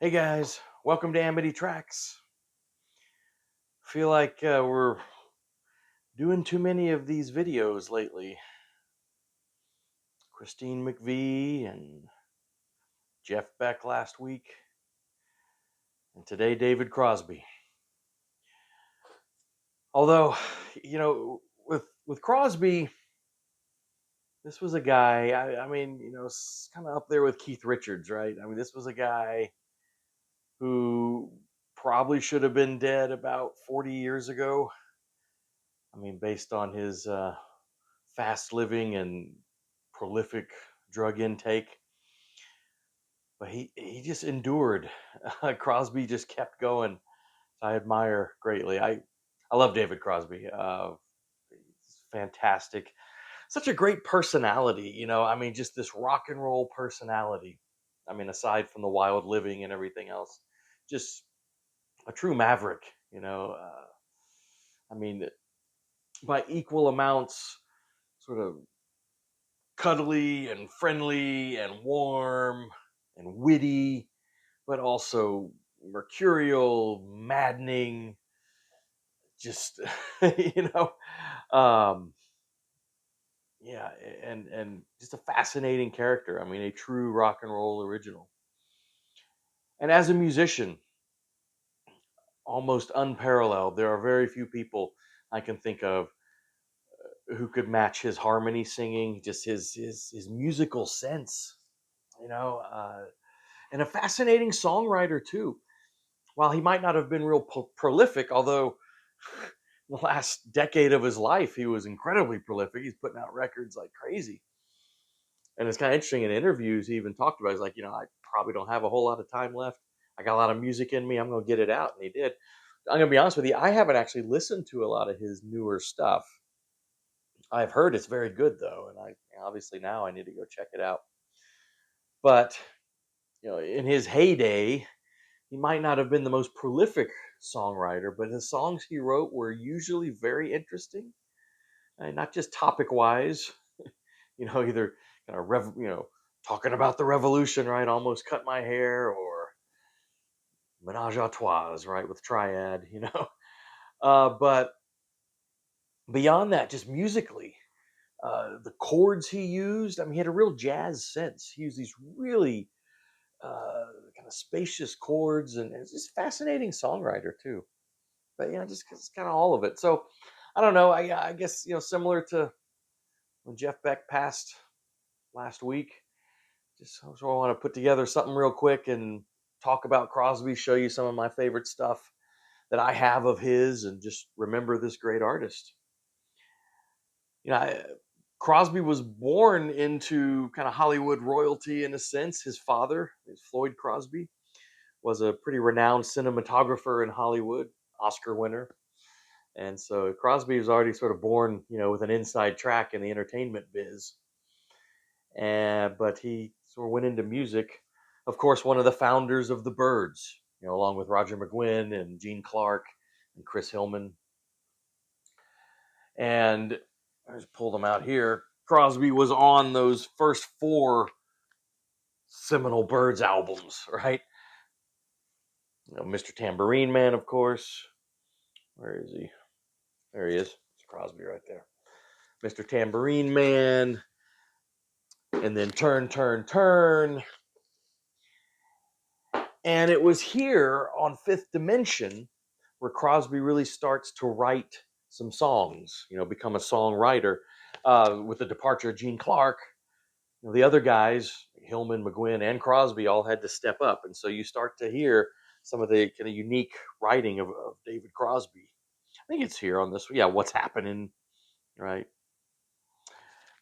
Hey guys, welcome to Amity Tracks. Feel like we're doing too many of these videos lately. Christine McVie and Jeff Beck last week, and today David Crosby. Although, with Crosby, this was a guy. Kind of up there with Keith Richards, right? I mean, this was a guy who probably should have been dead about 40 years ago. I mean, based on his fast living and prolific drug intake, but he just endured. Crosby just kept going. I admire greatly. I love David Crosby. He's fantastic. Such a great personality. I mean, just this rock and roll personality. I mean, aside from the wild living and everything else, just a true maverick. I mean, by equal amounts, sort of cuddly and friendly and warm and witty, but also mercurial, maddening, just you know, um, yeah, and just a fascinating character. I mean, a true rock and roll original. And as a musician, almost unparalleled. There are very few people I can think of who could match his harmony singing, just his musical sense. You know, uh, and a fascinating songwriter too. While he might not have been real prolific, although the last decade of his life he was incredibly prolific. He's putting out records like crazy, and it's kind of interesting in interviews. He even talked about, he's like, I probably don't have a whole lot of time left. I got a lot of music in me. I'm going to get it out, and he did. I'm going to be honest with you. I haven't actually listened to a lot of his newer stuff. I've heard it's very good though, and I obviously now I need to go check it out. But in his heyday, he might not have been the most prolific songwriter, but the songs he wrote were usually very interesting, and not just topic wise. Either kind of talking about the revolution, right? Almost cut my hair, or menage a trois, right, with Triad. But beyond that, just musically, the chords he used. I mean, he had a real jazz sense. He used these really kind of spacious chords, and it's just fascinating songwriter too. But just kind of all of it. So I don't know. I guess similar to when Jeff Beck passed last week. Just so I want to put together something real quick and talk about Crosby, show you some of my favorite stuff that I have of his, and just remember this great artist. You know, I, Crosby was born into kind of Hollywood royalty in a sense. His father, is Floyd Crosby, was a pretty renowned cinematographer in Hollywood, Oscar winner. And so Crosby was already sort of born, with an inside track in the entertainment biz. But he sort of went into music. Of course, one of the founders of the Byrds, along with Roger McGuinn and Gene Clark and Chris Hillman. And I just pulled them out here. Crosby was on those first four seminal Byrds albums, right? Mr. Tambourine Man, of course. Where is he? There he is. It's Crosby right there. Mr. Tambourine Man. And then Turn, Turn, Turn. And it was here on Fifth Dimension where Crosby really starts to write some songs, become a songwriter. With the departure of Gene Clark, the other guys, Hillman, McGuinn, and Crosby, all had to step up. And so you start to hear some of the kind of unique writing of David Crosby. I think it's here on this. Yeah, What's Happening, right?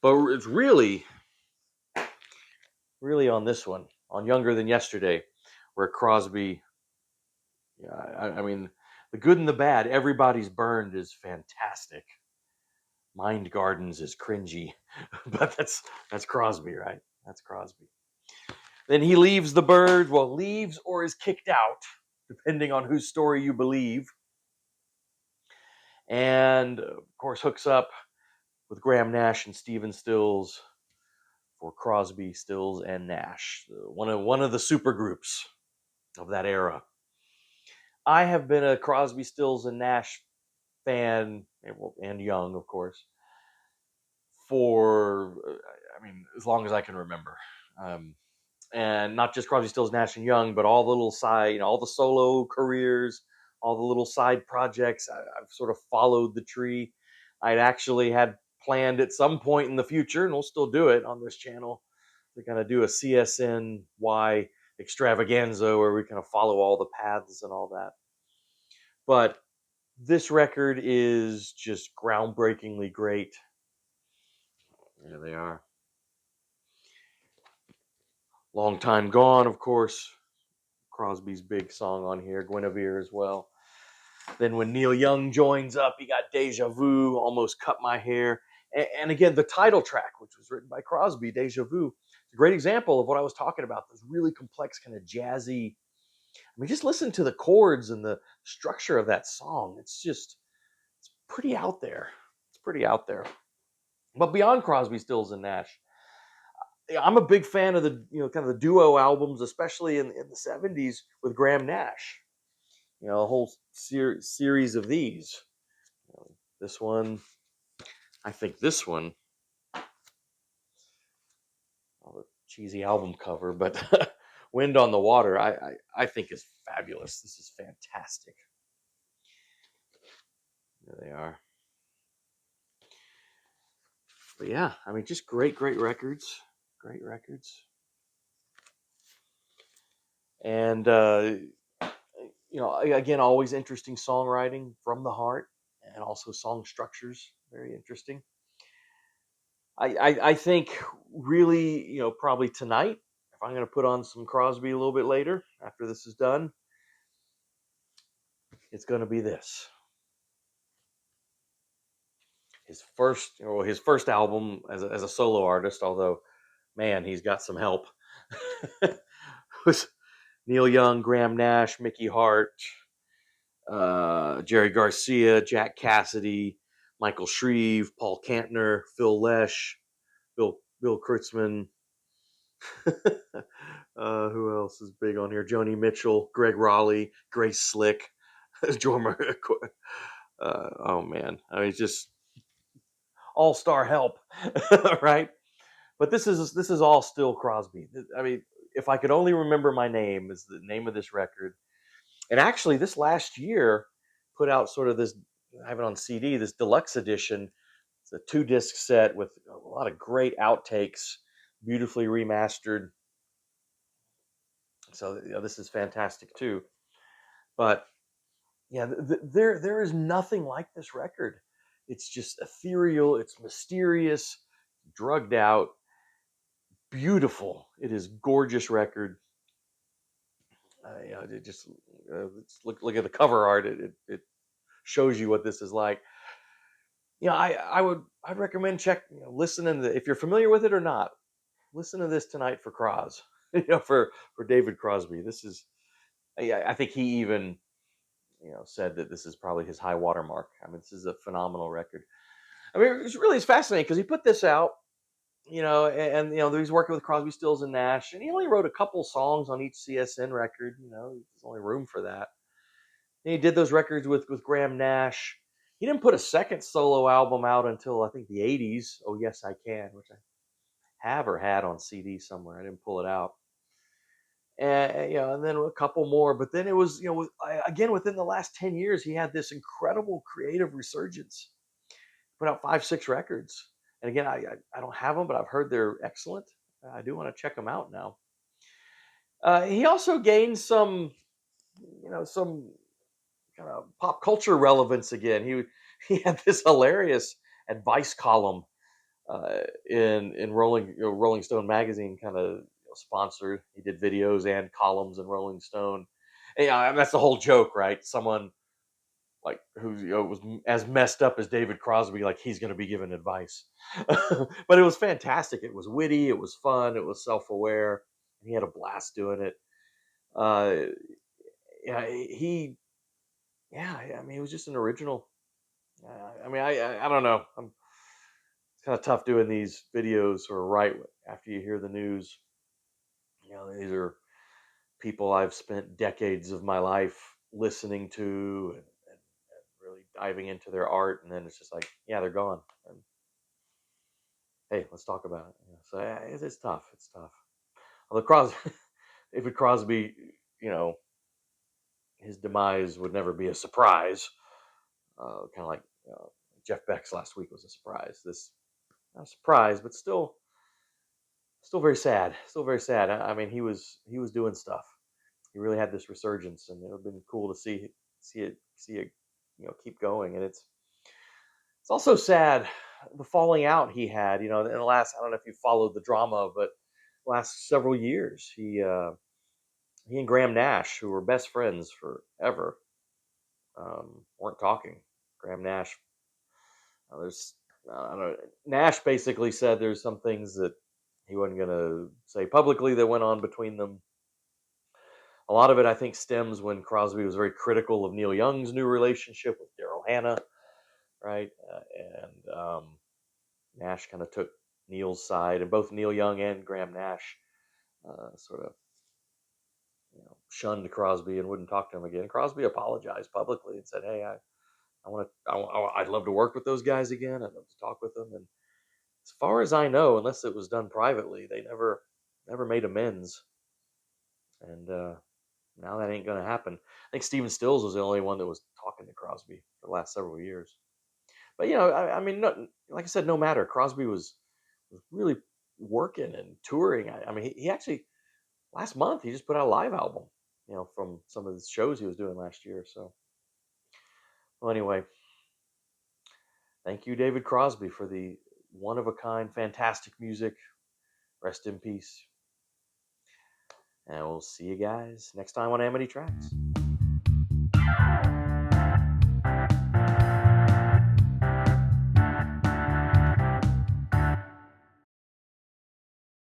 But it's really, really on this one, on Younger Than Yesterday, where Crosby, yeah, I mean, the good and the bad, Everybody's Burned is fantastic. Mind Gardens is cringy, but that's Crosby, right? That's Crosby. Then he leaves the Byrds, leaves or is kicked out, depending on whose story you believe. And of course, hooks up with Graham Nash and Stephen Stills for Crosby, Stills, and Nash, one of the super groups. of that era. I have been a Crosby, Stills, and Nash fan, and Young, of course, for I mean, as long as I can remember. Um, and not just Crosby, Stills, Nash and Young, but all the little side, all the solo careers, all the little side projects. I've sort of followed the tree. I'd actually had planned at some point in the future, and we'll still do it on this channel, to kind of do a CSNY extravaganza where we kind of follow all the paths and all that. But this record is just groundbreakingly great. There they are. Long Time Gone, of course. Crosby's big song on here. Guinevere as well. Then when Neil Young joins up, you got Deja Vu, Almost Cut My Hair. And again, the title track, which was written by Crosby, Deja Vu, it's a great example of what I was talking about. This really complex, kind of jazzy. I mean, just listen to the chords and the structure of that song. It's pretty out there. It's pretty out there. But beyond Crosby, Stills, and Nash, I'm a big fan of the kind of the duo albums, especially in the '70s with Graham Nash. A whole series of these. This one, I think this one, the cheesy album cover, but Wind on the Water, I think is fabulous. This is fantastic. There they are. But yeah, I mean, just great records. Great records. And, again, always interesting songwriting from the heart, and also song structures. Very interesting. I think really, probably tonight, if I'm going to put on some Crosby a little bit later after this is done, it's going to be this. His first album as a solo artist, although, man, he's got some help. Was Neil Young, Graham Nash, Mickey Hart, Jerry Garcia, Jack Cassidy, Michael Shreve, Paul Kantner, Phil Lesh, Bill Kurtzman. Who else is big on here? Joni Mitchell, Greg Raleigh, Grace Slick, Jorma. Oh man, I mean, just all-star help, right? But this is all still Crosby. I mean, if I could only remember my name is the name of this record. And actually, this last year put out sort of this. I have it on CD. This deluxe edition. It's a 2-disc set with a lot of great outtakes, beautifully remastered. So this is fantastic too. But yeah, there is nothing like this record. It's just ethereal. It's mysterious, drugged out, beautiful. It is gorgeous record. It just look at the cover art. It shows you what this is like. I'd recommend listening to, if you're familiar with it or not. Listen to this tonight for Cros. For David Crosby. This is. I think he even said that this is probably his high watermark. I mean, this is a phenomenal record. I mean, it's fascinating because he put this out, and he's working with Crosby, Stills, and Nash, and he only wrote a couple songs on each CSN record. There's only room for that. And he did those records with Graham Nash. He didn't put a second solo album out until I think the '80s. Oh Yes I Can, which I have or had on CD somewhere. I didn't pull it out. And then a couple more, but then it was again within the last 10 years he had this incredible creative resurgence. Put out 5-6 records, and again I don't have them, but I've heard they're excellent. I do want to check them out now. He also gained some kind of pop culture relevance again. He had this hilarious advice column in Rolling Stone magazine, kind of sponsored. He did videos and columns in Rolling Stone. And, I mean, that's the whole joke, right? Someone like who was as messed up as David Crosby, like he's going to be giving advice. But it was fantastic. It was witty. It was fun. It was self-aware. He had a blast doing it. Uh, yeah, I mean, he was just an original. I mean, I don't know. It's kind of tough doing these videos or right after you hear the news. These are people I've spent decades of my life listening to and really diving into their art, and then it's just like, yeah, they're gone. And hey, let's talk about it. So yeah, it's tough. It's tough. Although David Crosby, you know, his demise would never be a surprise. Kind of like Jeff Beck's last week was a surprise. This not a surprise, but still very sad. Still very sad. I mean, he was doing stuff. He really had this resurgence, and it would have been cool to see it keep going. And it's also sad the falling out he had. In the last, I don't know if you followed the drama, but last several years he and Graham Nash, who were best friends forever, weren't talking. Graham Nash, there's I don't know. Nash basically said there's some things that he wasn't going to say publicly that went on between them. A lot of it, I think, stems when Crosby was very critical of Neil Young's new relationship with Daryl Hannah, right? And Nash kind of took Neil's side, and both Neil Young and Graham Nash sort of shunned Crosby and wouldn't talk to him again. Crosby apologized publicly and said, "Hey, I want to, I'd love to work with those guys again. I'd love to talk with them." And as far as I know, unless it was done privately, they never made amends. And now that ain't gonna happen. I think Steven Stills was the only one that was talking to Crosby for the last several years. But I mean, like I said, no matter. Crosby was really working and touring. I mean, he actually last month he just put out a live album. From some of the shows he was doing last year. So, well, anyway, thank you, David Crosby, for the one of a kind, fantastic music. Rest in peace. And we'll see you guys next time on Amity Tracks.